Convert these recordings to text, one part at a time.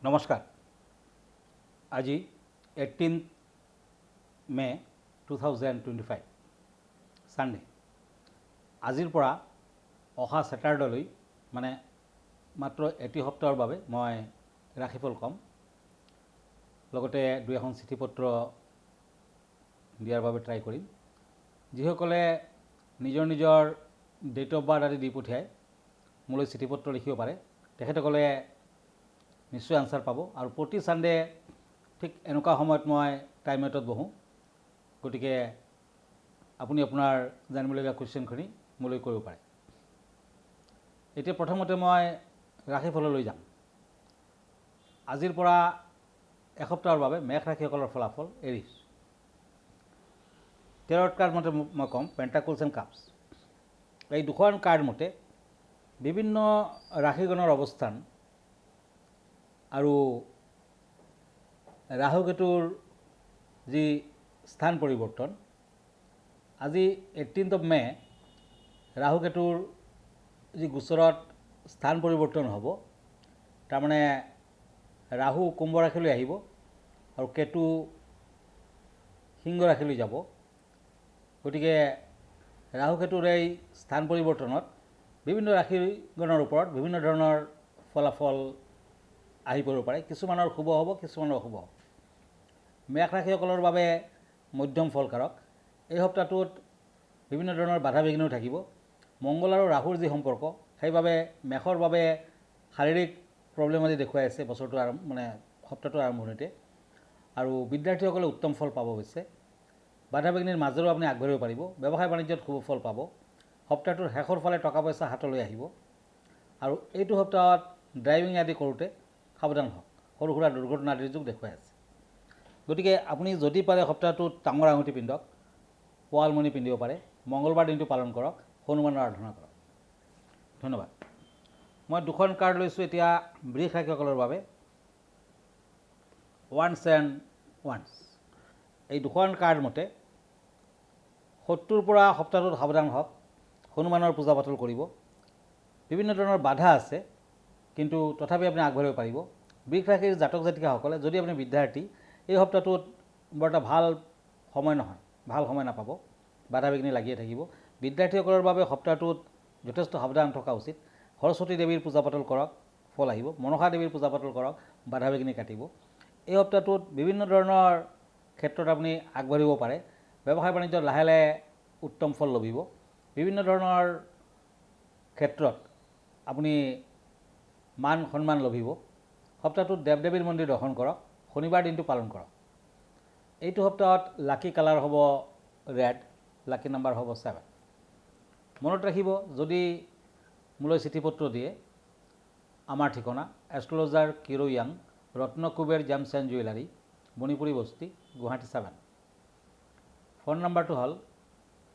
নমস্কাৰ। আজি 18 মে 2025 ছানডে। আজিৰ পৰা অহা ছেটাৰডেলৈ মানে মাত্ৰ এটি সপ্তাহৰ বাবে মই ৰাশিফল ক'ম, লগতে দুই এখন চিঠি পত্ৰ দিয়াৰ বাবে ট্ৰাই কৰিম। যিসকলে নিজৰ নিজৰ ডেট অফ বাৰ্থ আদি দি পঠিয়াই মোলৈ চিঠি পত্ৰ লিখিব পাৰে, তেখেতসকলে নিশ্চয় আনচাৰ পাব। আৰু প্ৰতি ছানডে ঠিক এনেকুৱা সময়ত মই টাইম এটত বহোঁ, গতিকে আপুনি আপোনাৰ জানিবলগীয়া কুৱেশ্যনখিনি মোলৈ কৰিব পাৰে। এতিয়া প্ৰথমতে মই ৰাশিফললৈ যাম। আজিৰ পৰা এসপ্তাহৰ বাবে মেঘ ৰাশিসকলৰ ফলাফল এৰিছ। তেৰত কাৰ্ড মতে মই ক'ম পেণ্টাকলছ এণ্ড কাপছ। এই দুখন কাৰ্ড মতে বিভিন্ন ৰাশিগণৰ অৱস্থান আৰু ৰাহু কেতুৰ যি স্থান পৰিৱৰ্তন, আজি 18 মে ৰাহু কেতুৰ যি গোচৰত স্থান পৰিৱৰ্তন হ'ব, তাৰমানে ৰাহু কুম্ভ ৰাশিলৈ আহিব আৰু কেতু সিংহ ৰাশিলৈ যাব। গতিকে ৰাহু কেতুৰ এই স্থান পৰিৱৰ্তনত বিভিন্ন ৰাশিগণৰ ওপৰত বিভিন্ন ধৰণৰ ফলাফল আহি পৰিব পাৰে। কিছুমানৰ শুভ হ'ব, কিছুমানৰ অশুভ হ'ব। মেঘ ৰাশিসকলৰ বাবে মধ্যম ফলকাৰক। এই সপ্তাহটোত বিভিন্ন ধৰণৰ বাধা বিঘ্নও থাকিব। মংগল আৰু ৰাহুৰ যি সম্পৰ্ক, সেইবাবে মেঘৰ বাবে শাৰীৰিক প্ৰব্লেম আদি দেখুৱাই আছে বছৰটোৰ সপ্তাহটোৰ আৰম্ভণিতে। আৰু বিদ্যাৰ্থীসকলে উত্তম ফল পাব অৱশ্যে। বাধা বিঘ্নিৰ মাজেৰেও আপুনি আগবাঢ়িব পাৰিব। ব্যৱসায় বাণিজ্যত শুভ ফল পাব। সপ্তাহটোৰ শেষৰ ফালে টকা পইচা হাতলৈ আহিব। আৰু এইটো সপ্তাহত ড্ৰাইভিং আদি কৰোঁতে সাৱধান হওক, সৰু সুৰা দুৰ্ঘটনা আদিৰ যুগ দেখুৱাই আছে। গতিকে আপুনি যদি পাৰে সপ্তাহটোত ডাঙৰ আঙুঠি পিন্ধক, পোৱালমণি পিন্ধিব পাৰে, মংগলবাৰ দিনটো পালন কৰক, হনুমানৰ আৰাধনা কৰক। ধন্যবাদ। মই দুখন কাৰ্ড লৈছোঁ এতিয়া বৃষ ৰাশিসকলৰ বাবে, ওৱান্স এণ্ড ওৱান্স। এই দুখন কাৰ্ড মতে শত্ৰুৰ পৰা সপ্তাহটোত সাৱধান হওক, হনুমানৰ পূজা পাতল কৰিব। বিভিন্ন ধৰণৰ বাধা আছে, কিন্তু তথাপি আপুনি আগবাঢ়িব পাৰিব। বৃষ ৰাশিৰ জাতক জাতিকাসকলে, যদি আপুনি বিদ্যাৰ্থী, এই সপ্তাহটোত বৰ এটা ভাল সময় নহয়, ভাল সময় নাপাব, বাধা বিঘ্নি লাগিয়ে থাকিব। বিদ্যাৰ্থীসকলৰ বাবে সপ্তাহটোত যথেষ্ট সাৱধান থকা উচিত। সৰস্বতী দেৱীৰ পূজা পাতল কৰক, ফল আহিব। মনসা দেৱীৰ পূজা পাতল কৰক, বাধা বিঘ্নি কাটিব। এই সপ্তাহটোত বিভিন্ন ধৰণৰ ক্ষেত্ৰত আপুনি আগবাঢ়িব পাৰে। ব্যৱসায় বাণিজ্যত লাহে লাহে উত্তম ফল লভিব। বিভিন্ন ধৰণৰ ক্ষেত্ৰত আপুনি মান সন্মান লভিব। সপ্তাহটোত দেৱ দেৱীৰ মন্দিৰ দৰ্শন কৰক, শনিবাৰ দিনটো পালন কৰক। এইটো সপ্তাহত লাকি কালাৰ হ'ব ৰেড, লাকি নাম্বাৰ হ'ব 7। মনত ৰাখিব, যদি মোলৈ চিঠি পত্ৰ দিয়ে, আমাৰ ঠিকনা astrologer Kiro Yang, Ratnakuber gems and jewellery, Manipuri Basti, Guwahati 7। Phone নম্বৰটো হ'ল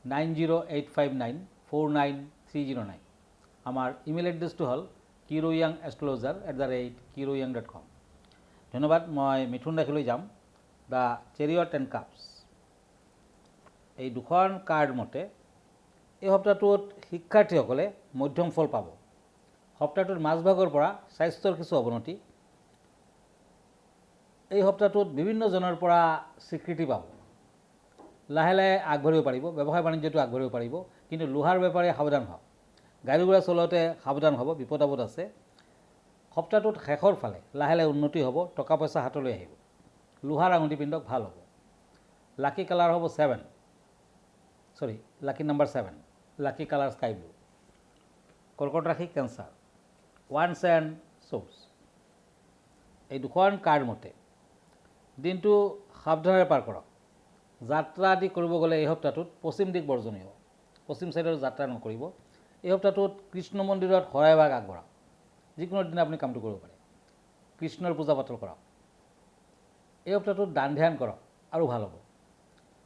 9085949309। আমাৰ ইমেইল এড্ৰেছটো হ'ল kiroyangastrologer@kiroyang.com। ধন্যবাদ। মই মিথুন ৰাশিলৈ যাম, দ্য চেৰিয়ট এণ্ড কাপছ। এই দুখন কাৰ্ড মতে এই সপ্তাহটোত শিক্ষাৰ্থীসকলে মধ্যম ফল পাব। সপ্তাহটোৰ মাজভাগৰ পৰা স্বাস্থ্যৰ কিছু অৱনতি। এই সপ্তাহটোত বিভিন্নজনৰ পৰা স্বীকৃতি পাব। লাহে লাহে আগবাঢ়িব পাৰিব, ব্যৱসায় বাণিজ্যটো আগবাঢ়িব পাৰিব, কিন্তু লোহাৰ বেপাৰী সাৱধান হওক। গাড়ী ঘোঁৰা চলাওঁতে সাৱধান হ'ব, বিপদ আপদ আছে। সপ্তাহটোত শেষৰ ফালে লাহে লাহে উন্নতি হ'ব, টকা পইচা হাতলৈ আহিব। লোহাৰ আঙুঠি পিন্ধক, ভাল হ'ব। লাকি কালাৰ হ'ব 7, লাকি নাম্বাৰ 7, লাকি কালাৰ স্কাই ব্লু। কৰ্কট ৰাশি, কেঞ্চাৰ, ওৱান্স এণ্ড শ্ব'ৰ্ছ। এই দুখন কাৰ্ড মতে দিনটো সাৱধানেৰে পাৰ কৰক। যাত্ৰা আদি কৰিব গ'লে এই সপ্তাহটোত পশ্চিম দিশ বৰ্জনীয়, পশ্চিম ছাইডৰ যাত্ৰা নকৰিব। এই সপ্তাহটোত কৃষ্ণ মন্দিৰত শৰাই ভাগ আগবঢ়াওক। যিকোনো দিনা আপুনি কামটো কৰিব পাৰে। কৃষ্ণৰ পূজা পাতল কৰক। এই সপ্তাহটোত দান ধ্যান কৰক আৰু ভাল হ'ব।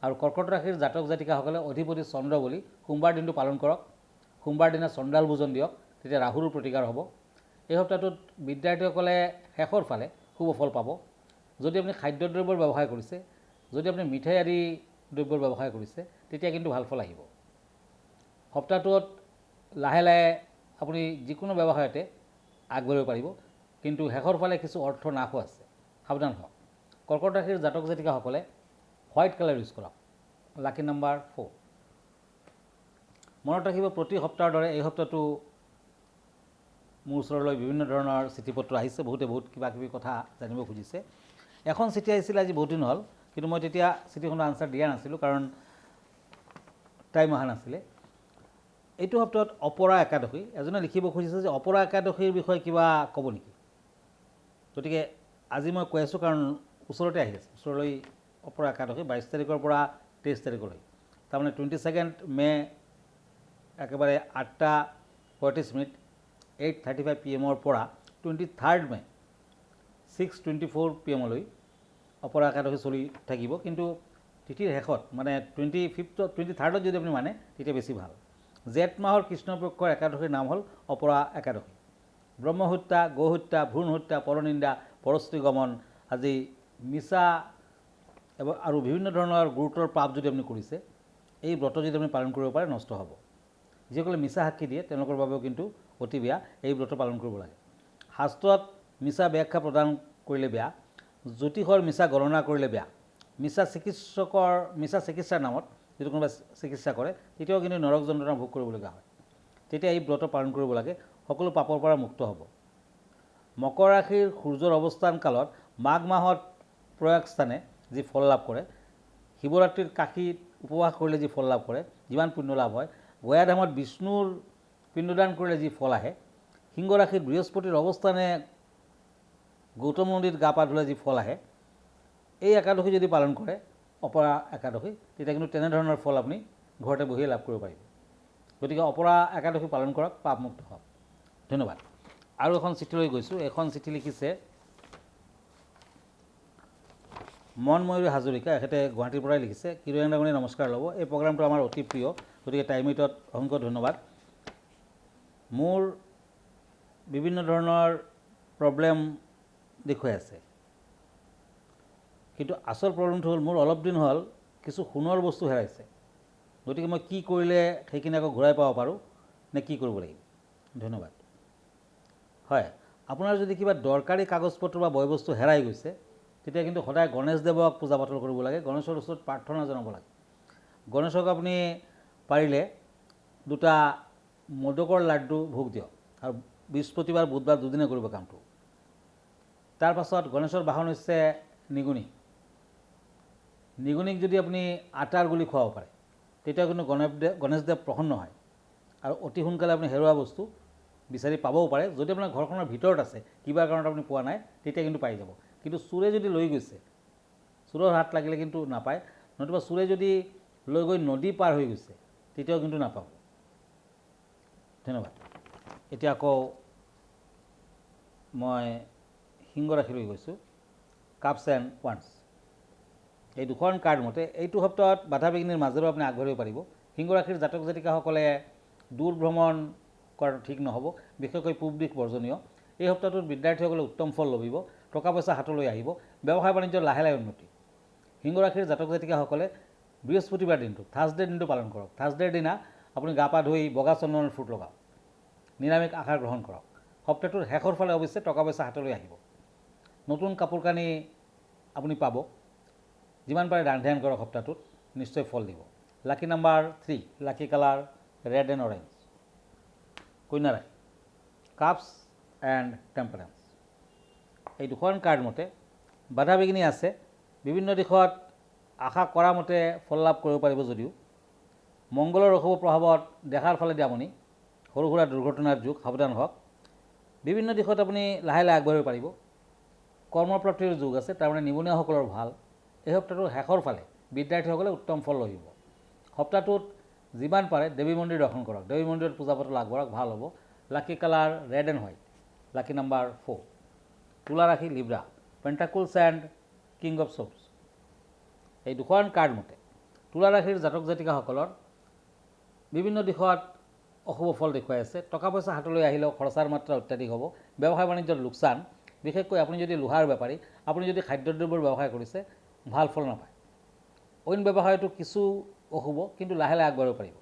আৰু কৰ্কট ৰাশিৰ জাতক জাতিকাসকলে অধিপতি চন্দ্ৰ বুলি সোমবাৰ দিনটো পালন কৰক। সোমবাৰ দিনা চণ্ডাল ভোজন দিয়ক, তেতিয়া ৰাহুৰো প্ৰতিকাৰ হ'ব। এই সপ্তাহটোত বিদ্যাৰ্থীসকলে শেষৰ ফালে শুভ ফল পাব। যদি আপুনি খাদ্যদ্ৰব্যৰ ব্যৱসায় কৰিছে, যদি আপুনি মিঠাই আদি দ্ৰব্যৰ ব্যৱসায় কৰিছে, তেতিয়া কিন্তু ভাল ফল আহিব। সপ্তাহটোত লাহে লাহে আপুনি যিকোনো ব্যৱসায়তে আগবাঢ়িব পাৰিব, কিন্তু শেষৰ ফালে কিছু অৰ্থ নাশো আছে, সাৱধান হওক। কৰ্কট ৰাশিৰ জাতক জাতিকাসকলে হোৱাইট কালাৰ ইউজ কৰক। লাকি নাম্বাৰ 4। মনত ৰাখিব, প্ৰতি সপ্তাহৰ দৰে এই সপ্তাহটো মোৰ ওচৰলৈ বিভিন্ন ধৰণৰ চিঠি পত্ৰ আহিছে, বহুতে বহুত কিবা কিবি কথা জানিব খুজিছে। এখন চিঠি আহিছিলে আজি বহুত দিন হ'ল, কিন্তু মই তেতিয়া চিঠিখনৰ আনচাৰ দিয়া নাছিলোঁ কাৰণ টাইম অহা নাছিলে। এইটো সপ্তাহত অপৰা একাদশী, এজনে লিখিব খুজিছে যে অপৰা একাদশীৰ বিষয়ে কিবা ক'ব নেকি। গতিকে আজি মই কৈ আছোঁ কাৰণ ওচৰতে আহি আছে, ওচৰলৈ অপৰা একাদশী 22 তাৰিখৰ পৰা 23 তাৰিখলৈ, তাৰমানে 22 মে একেবাৰে 8:35 8:35 PM পৰা 23 মে 6:24 PM অপৰা একাদশী চলি থাকিব। কিন্তু তিথিৰ শেষত মানে 23rd যদি আপুনি মানে তেতিয়া বেছি ভাল। জেঠ মাহৰ কৃষ্ণপক্ষৰ একাদশীৰ নাম হ'ল অপৰা একাদশী। ব্ৰহ্মহত্যা, গৌহত্যা, ভ্ৰূণ হত্যা, পৰনিন্দা, পৰশ্ৰী গমন, আজি মিছা আৰু বিভিন্ন ধৰণৰ গুৰুতৰ পাপ যদি আপুনি কৰিছে, এই ব্ৰত যদি আপুনি পালন কৰিব পাৰে নষ্ট হ'ব। যিসকলে মিছা সাক্ষী দিয়ে তেওঁলোকৰ বাবেও কিন্তু অতি বেয়া, এই ব্ৰত পালন কৰিব লাগে। শাস্ত্ৰত মিছা ব্যাখ্যা প্ৰদান কৰিলে বেয়া, জ্যোতিষৰ মিছা গণনা কৰিলে বেয়া, মিছা চিকিৎসাৰ নামত যদি কোনোবাই চিকিৎসা কৰে তেতিয়াও কিন্তু নৰক যন্ত্ৰণা ভোগ কৰিবলগীয়া হয়। তেতিয়া এই ব্ৰত পালন কৰিব লাগে, সকলো পাপৰ পৰা মুক্ত হ'ব। মকৰ ৰাশিৰ সূৰ্যৰ অৱস্থান কালত মাঘ মাহত প্ৰয়াগ স্থানে যি ফল লাভ কৰে, শিৱৰাত্ৰিৰ কাশীত উপবাস কৰিলে যি ফল লাভ কৰে, যিমান পুণ্য লাভ হয়, গয়াধামত বিষ্ণুৰ পিণ্ডদান কৰিলে যি ফল আহে, সিংহ ৰাশিত বৃহস্পতিৰ অৱস্থানে গৌতম নদীত গা পা ধুলে যি ফল আহে, এই একাদশী যদি পালন কৰে অপৰা একাদশী, তেতিয়া কিন্তু তেনেধৰণৰ ফল আপুনি ঘৰতে বহিয়ে লাভ কৰিব পাৰিব। গতিকে অপৰা একাদশী পালন কৰক, পাপমুক্ত হওক। ধন্যবাদ। আৰু এখন চিঠিলৈ গৈছোঁ। এখন চিঠি লিখিছে মনময়ূৰী হাজৰিকা, এখেতে গুৱাহাটীৰ পৰাই লিখিছে। কিৰণ ডাঙৰীয়া নমস্কাৰ ল'ব, এই প্ৰগ্ৰামটো আমাৰ অতি প্ৰিয়, গতিকে টাইমিটত অসংখ্য ধন্যবাদ। মোৰ বিভিন্ন ধৰণৰ প্ৰব্লেম দেখুৱাই আছে, কিন্তু আচল প্ৰব্লেমটো হ'ল মোৰ অলপ দিন হ'ল কিছু সোণৰ বস্তু হেৰাইছে। গতিকে মই কি কৰিলে সেইখিনি আকৌ ঘূৰাই পাব পাৰোঁ নে কি কৰিব লাগিব। ধন্যবাদ। হয়, আপোনাৰ যদি কিবা দৰকাৰী কাগজ পত্ৰ বা বয় বস্তু হেৰাই গৈছে তেতিয়া কিন্তু সদায় গণেশদেৱক পূজা পাতল কৰিব লাগে, গণেশৰ ওচৰত প্ৰাৰ্থনা জনাব লাগে। গণেশক আপুনি পাৰিলে 2টা মোদকৰ লাড্ডু ভোগ দিয়ক, আৰু বৃহস্পতিবাৰ বুধবাৰ দুদিনে কৰিব কামটো। তাৰ পাছত গণেশৰ বাহন হৈছে নিগুনি। নিগুনিক যদি আপুনি আটাৰ গুলি খুৱাব পাৰে তেতিয়া কিন্তু গণেশদেৱ প্ৰসন্ন হয়, আৰু অতি সোনকালে আপুনি হেৰুৱা বস্তু বিচাৰি পাবও পাৰে। যদি আপোনাৰ ঘৰখনৰ ভিতৰত আছে, কিবা কাৰণত আপুনি পোৱা নাই, তেতিয়া কিন্তু পাই যাব। কিন্তু চোৰে যদি লৈ গৈছে, চোৰৰ হাত লাগিলে কিন্তু নাপায়, নতুবা চোৰে যদি লৈ গৈ নদী পাৰ হৈ গৈছে তেতিয়াও কিন্তু নাপাব। ধন্যবাদ। এতিয়া আকৌ মই সিংহ ৰাশিলৈ গৈছোঁ। কাপছ এণ্ড ওৱান্স, এই দুখন কাৰ্ড মতে এইটো সপ্তাহত বাধা বিঘিনিৰ মাজেৰেও আপুনি আগবাঢ়িব পাৰিব। সিংহ ৰাশিৰ জাতক জাতিকাসকলে দূৰ ভ্ৰমণ কৰাটো ঠিক নহ'ব, বিশেষকৈ পূব দিশ বৰ্জনীয়। এই সপ্তাহটোত বিদ্যাৰ্থীসকলে উত্তম ফল লভিব, টকা পইচা হাতলৈ আহিব, ব্যৱসায় বাণিজ্যৰ লাহে লাহে উন্নতি। সিংহ ৰাশিৰ জাতক জাতিকাসকলে বৃহস্পতিবাৰ দিনটো, থাৰ্ছডে দিনটো পালন কৰক। থাৰ্ছডেৰ দিনা আপুনি গা পা ধুই বগা চন্দনৰ ফুট লগাওক, নিৰামিষ আহাৰ গ্ৰহণ কৰক। সপ্তাহটোৰ শেষৰ ফালে অৱশ্যে টকা পইচা হাতলৈ আহিব, নতুন কাপোৰ কানি আপুনি পাব। যিমান পাৰে দান ধ্যান কৰক, সপ্তাহটোত নিশ্চয় ফল দিব। Lucky number 3, lucky colour red and orange. কন্যা ৰাশি, কাপছ এণ্ড টেম্পাৰেন্স, এই দুখন কাৰ্ড মতে বাধা বিঘিনি আছে, বিভিন্ন দিশত আশা কৰা মতে ফল লাভ কৰিব পাৰিব যদিও মংগলৰ অশুভ প্ৰভাৱত দেখাৰ ফালেদি আপুনি সৰু সুৰা দুৰ্ঘটনাৰ যুগ, সাৱধান হওক। বিভিন্ন দিশত আপুনি লাহে লাহে আগবাঢ়িব পাৰিব। কৰ্মপ্ৰাপ্তিৰ যুগ আছে, তাৰমানে নিবনুৱাসকলৰ ভাল। এই সপ্তাহটোৰ শেষৰ ফালে বিদ্যাৰ্থীসকলে উত্তম ফল লভিব। সপ্তাহটোত যিমান পাৰে দেৱী মন্দিৰ দৰ্শন কৰক, দেৱী মন্দিৰত পূজা পাতল আগবঢ়াওক, ভাল হ'ব। Lucky colour red and white. Lucky number 4, তুলা ৰাশি Libra, pentacles and king of swords, এই দুখন কাৰ্ড মতে তুলা ৰাশিৰ জাতক জাতিকাসকলৰ বিভিন্ন দিশত অশুভ ফল দেখুৱাই আছে। টকা পইচা হাতলৈ আহিলেও খৰচাৰ মাত্ৰা অত্যাধিক হ'ব, ব্যৱসায় বাণিজ্যৰ লোকচান। বিশেষকৈ আপুনি যদি লোহাৰ বেপাৰী, আপুনি যদি খাদ্যদ্ৰব্যৰ ব্যৱসায় কৰিছে, ভাল ফল নাপায়। অইন ব্যৱসায়টো কিছু অশুভ, কিন্তু লাহে লাহে আগবাঢ়িব পাৰিব।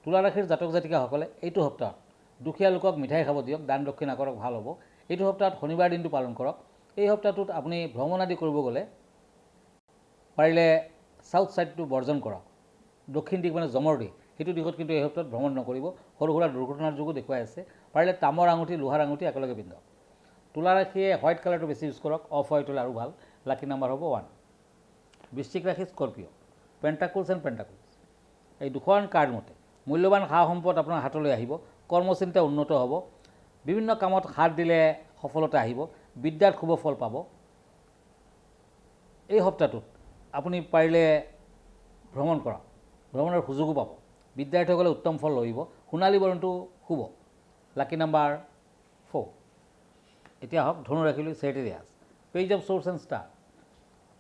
তুলা ৰাশিৰ জাতক জাতিকাসকলে এইটো সপ্তাহত দুখীয়া লোকক মিঠাই খাব দিয়ক, দান দক্ষিণা কৰক, ভাল হ'ব। এইটো সপ্তাহত শনিবাৰ দিনটো পালন কৰক। এই সপ্তাহটোত আপুনি ভ্ৰমণ আদি কৰিব গ'লে পাৰিলে চাউথ ছাইডটো বৰ্জন কৰক। দক্ষিণ দিশ মানে জমৰ দিশ, সেইটো দিশত কিন্তু এই সপ্তাহত ভ্ৰমণ নকৰিব। সৰু সুৰা দুৰ্ঘটনাৰ যোগো দেখুৱাই আছে। পাৰিলে তামৰ আঙুঠি লোহাৰ আঙুঠি একেলগে পিন্ধক। তুলা ৰাশিয়ে হোৱাইট কালাৰটো বেছি ইউজ কৰক, অফ হোৱাইট হ'লে আৰু ভাল। লাকি নাম্বাৰ হ'ব 1। বৃশ্চিক ৰাশি স্কৰপিঅ', পেণ্টাকুলছ এণ্ড পেণ্টাকুলছ। এই দুখন কাৰ্ড মতে মূল্যৱান সা সম্পদ আপোনাৰ হাতলৈ আহিব। কৰ্মচিন্তা উন্নত হ'ব। বিভিন্ন কামত হাত দিলে সফলতা আহিব। বিদ্যাত শুভ ফল পাব। এই সপ্তাহটোত আপুনি পাৰিলে ভ্ৰমণ কৰক, ভ্ৰমণৰ সুযোগো পাব। বিদ্যাৰ্থীসকলে উত্তম ফল লভিব। সোণালী বৰণটো শুভ। লাকি নাম্বাৰ 4। এতিয়া আহক ধনুৰাশিলৈ Sagittarius, page of swords and star.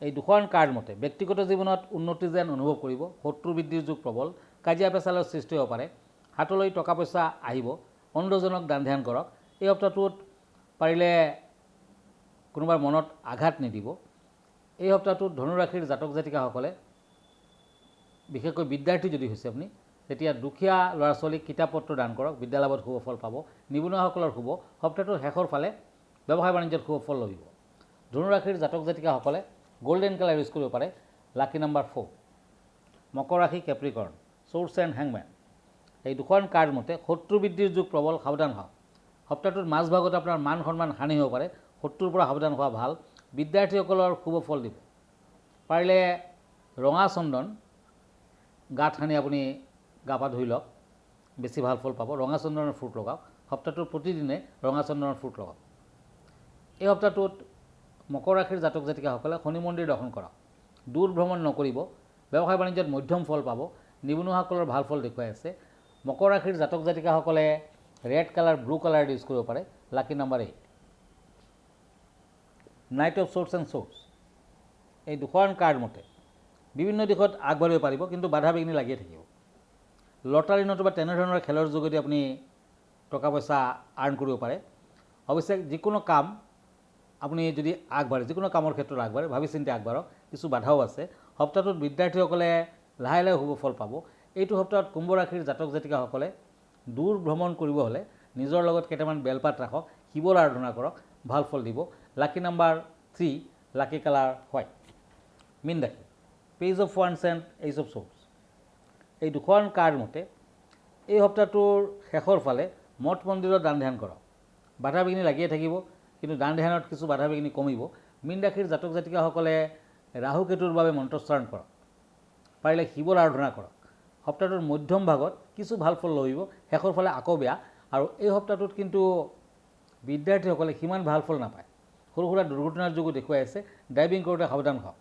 এই দুখন কাৰ্ড মতে ব্যক্তিগত জীৱনত উন্নতি যেন অনুভৱ কৰিব। শত্ৰু বৃদ্ধিৰ যুগ প্ৰবল। কাজিয়া পেচালৰ সৃষ্টি হ'ব পাৰে। হাতলৈ টকা পইচা আহিব। অন্ধজনক দান ধ্যান কৰক। এই সপ্তাহটোত পাৰিলে কোনোবাৰ মনত আঘাত নিদিব। এই সপ্তাহটোত ধনুৰাশিৰ জাতক জাতিকাসকলে, বিশেষকৈ বিদ্যাৰ্থী যদি হৈছে আপুনি, তেতিয়া দুখীয়া ল'ৰা ছোৱালীক কিতাপ পত্ৰ দান কৰক। বিদ্যালাভত শুভ ফল পাব। নিবনুৱাসকলৰ শুভ। সপ্তাহটোৰ শেষৰ ফালে ব্যৱসায় বাণিজ্যত শুভ ফল লভিব। ধনুৰাশিৰ জাতক জাতিকাসকলে গোল্ডেন কালাৰ ইউজ কৰিব পাৰে। Lucky number 4। মকৰ ৰাশি কেপ্ৰিকৰ্ণ, চ'ৰ্চ এণ্ড হেংমেন। এই দুখন কাৰ্ড মতে শত্ৰু বৃদ্ধিৰ যুগ প্ৰবল, সাৱধান হওক। সপ্তাহটোত মাজভাগত আপোনাৰ মান সন্মান হানি হ'ব পাৰে। শত্ৰুৰ পৰা সাৱধান হোৱা ভাল। বিদ্যাৰ্থীসকলৰ শুভ ফল দিব। পাৰিলে ৰঙা চন্দন গাত সানি আপুনি গা পা ধুই লওক, বেছি ভাল ফল পাব। ৰঙা চন্দনৰ ফ্ৰুট লগাওক। সপ্তাহটোৰ প্ৰতিদিনে ৰঙা চন্দনৰ ফ্ৰুট লগাওক। এই সপ্তাহটোত মকৰ ৰাশিৰ জাতক জাতিকাসকলে শনি মন্দিৰ দৰ্শন কৰক। দূৰ ভ্ৰমণ নকৰিব। ব্যৱসায় বাণিজ্যত মধ্যম ফল পাব। নিবনুৱাসকলৰ ভাল ফল দেখুৱাই আছে। মকৰ ৰাশিৰ জাতক জাতিকাসকলে red colour, blue colour use কৰিব পাৰে। Lucky number 8। Knight of swords and swords. এই দুখন কাৰ্ড মতে বিভিন্ন দিশত আগবাঢ়িব পাৰিব, কিন্তু বাধা বিঘিনি লাগিয়ে থাকিব। লটাৰী নতুবা তেনেধৰণৰ খেলৰ যোগেদি আপুনি টকা পইচা আৰ্ণ কৰিব পাৰে। অৱশ্যে যিকোনো কাম আপুনি যদি আগবাঢ়ে, যিকোনো কামৰ ক্ষেত্ৰত আগবাঢ়ে, ভাবি চিন্তি আগবাঢ়ক। কিছু বাধাও আছে। সপ্তাহটোত বিদ্যাৰ্থীসকলে লাহে লাহে শুভ ফল পাব। এইটো সপ্তাহত কুম্ভ ৰাশিৰ জাতক জাতিকাসকলে দূৰ ভ্ৰমণ কৰিব হ'লে নিজৰ লগত কেইটামান বেলপাত ৰাখক, শিৱৰ আৰাধনা কৰক, ভাল ফল দিব। Lucky number 3, lucky colour white. মীন ৰাশি, page of once and H of source. এই দুখন কাৰ্ড মতে এই সপ্তাহটোৰ শেষৰ ফালে মঠ মন্দিৰত দান ধ্যান কৰক। বাধা বিঘিনি লাগিয়ে থাকিব, কিন্তু দান ধ্যানত কিছু বাধা বিঘিনি কমিব। মীন ৰাশিৰ জাতক জাতিকাসকলে ৰাহু কেতুৰ বাবে মন্ত্ৰোচ্চাৰণ কৰক। পাৰিলে শিৱৰ আৰাধনা কৰক। সপ্তাহটোৰ মধ্যম ভাগত কিছু ভাল ফল লভিব। শেষৰ ফালে আকৌ বেয়া। আৰু এই সপ্তাহটোত কিন্তু বিদ্যাৰ্থীসকলে সিমান ভাল ফল নাপায়। সৰু সুৰা দুৰ্ঘটনাৰ যোগো দেখুৱাই আছে। ড্ৰাইভিং কৰোঁতে সাৱধান হওক।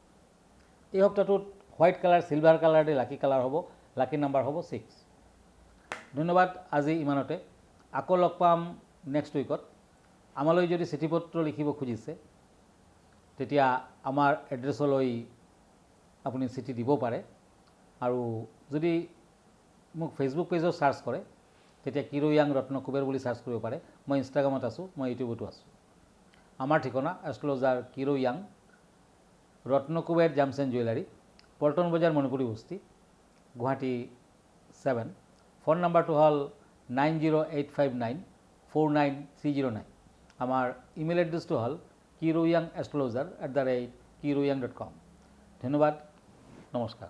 এই সপ্তাহটোত হোৱাইট কালাৰ, চিলভাৰ কালাৰ দি লাকি কালাৰ হ'ব। লাকি নাম্বাৰ হ'ব 6। ধন্যবাদ। আজি ইমানতে। আকৌ লগ পাম নেক্সট উইকত। আমালৈ যদি চিঠি পত্ৰ লিখিব খুজিছে, তেতিয়া আমাৰ এড্ৰেছলৈ আপুনি চিঠি দিব পাৰে। আৰু যদি মোক ফেচবুক পেজত চাৰ্চ কৰে, তেতিয়া কিৰো য়াং ৰত্ন কুবেৰ বুলি চাৰ্চ কৰিব পাৰে। মই ইনষ্টাগ্ৰামত আছোঁ, মই ইউটিউবতো আছোঁ। আমাৰ ঠিকনা astrologer Kiro Yang, Ratna Kuber gems and jewellery, Paltan Bazar, Manipuri Basti, Guwahati 7। Phone নাম্বাৰটো হ'ল 9085949309। আমাৰ ইমেইল এড্ৰেছটো হ'ল kiroyangastrologer@kiroyang.com। ধন্যবাদ। নমস্কাৰ।